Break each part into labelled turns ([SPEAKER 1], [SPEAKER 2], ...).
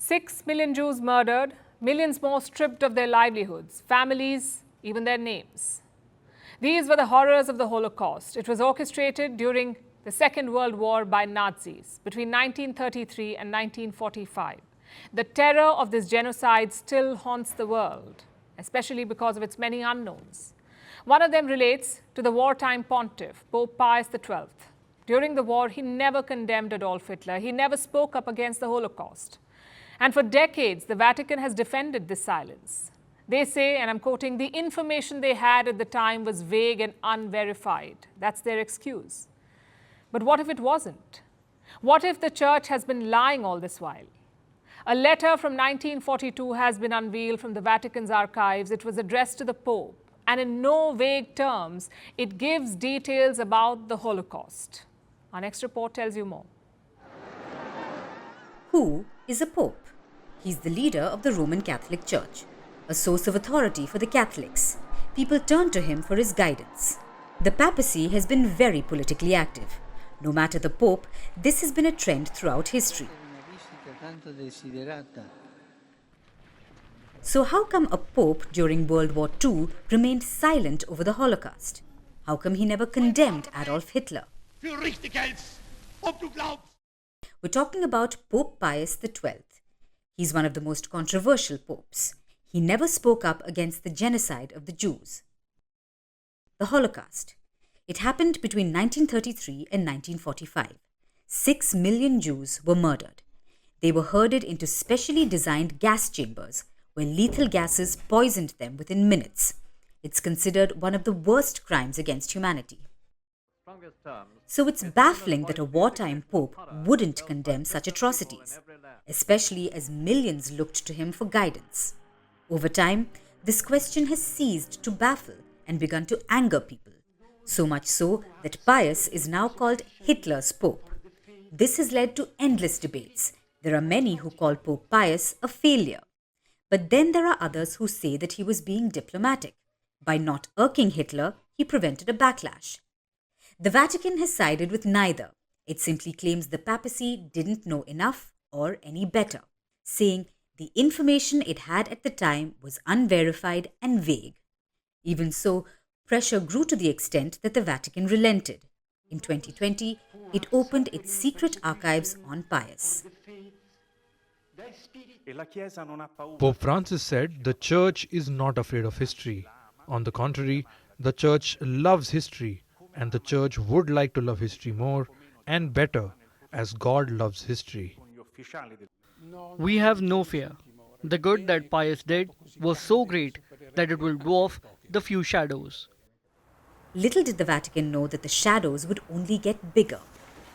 [SPEAKER 1] 6 million Jews murdered, millions more stripped of their livelihoods, families, even their names. These were the horrors of the Holocaust. It was orchestrated during the Second World War by Nazis between 1933 and 1945. The terror of this genocide still haunts the world, especially because of its many unknowns. One of them relates to the wartime pontiff, Pope Pius XII. During the war, he never condemned Adolf Hitler. He never spoke up against the Holocaust. And for decades, the Vatican has defended this silence. They say, and I'm quoting, the information they had at the time was vague and unverified. That's their excuse. But what if it wasn't? What if the church has been lying all this while? A letter from 1942 has been unveiled from the Vatican's archives. It was addressed to the Pope, and in no vague terms, it gives details about the Holocaust. Our next report tells you more.
[SPEAKER 2] Who is a pope? He's the leader of the Roman Catholic Church, a source of authority for the Catholics. People turn to him for his guidance. The papacy has been very politically active. No matter the pope, this has been a trend throughout history. So how come a pope during World War II remained silent over the Holocaust? How come he never condemned Adolf Hitler? We're talking about Pope Pius XII. He's one of the most controversial popes. He never spoke up against the genocide of the Jews. The Holocaust. It happened between 1933 and 1945. 6 million Jews were murdered. They were herded into specially designed gas chambers where lethal gases poisoned them within minutes. It's considered one of the worst crimes against humanity. So it's baffling that a wartime pope wouldn't condemn such atrocities, especially as millions looked to him for guidance. Over time, this question has ceased to baffle and begun to anger people, so much so that Pius is now called Hitler's Pope. This has led to endless debates. There are many who call Pope Pius a failure. But then there are others who say that he was being diplomatic. By not irking Hitler, he prevented a backlash. The Vatican has sided with neither. It simply claims the papacy didn't know enough or any better, saying the information it had at the time was unverified and vague. Even so, pressure grew to the extent that the Vatican relented. In 2020, it opened its secret archives on Pius.
[SPEAKER 3] Pope Francis said the Church is not afraid of history. On the contrary, the Church loves history, and the Church would like to love history more and better, as God loves history.
[SPEAKER 4] We have no fear. The good that Pius did was so great that it will dwarf the few shadows.
[SPEAKER 2] Little did the Vatican know that the shadows would only get bigger.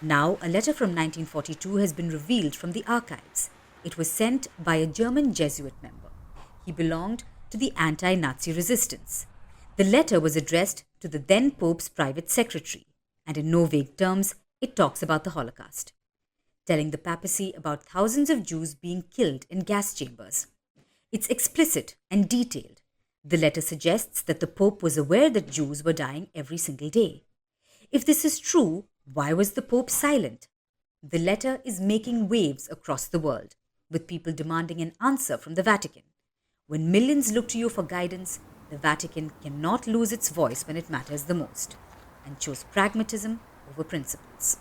[SPEAKER 2] Now, a letter from 1942 has been revealed from the archives. It was sent by a German Jesuit member. He belonged to the anti-Nazi resistance. The letter was addressed to the then Pope's private secretary, and in no vague terms, it talks about the Holocaust, telling the papacy about thousands of Jews being killed in gas chambers. It's explicit and detailed. The letter suggests that the Pope was aware that Jews were dying every single day. If this is true, why was the Pope silent? The letter is making waves across the world, with people demanding an answer from the Vatican. When millions look to you for guidance, the Vatican cannot lose its voice when it matters the most, and chose pragmatism over principles.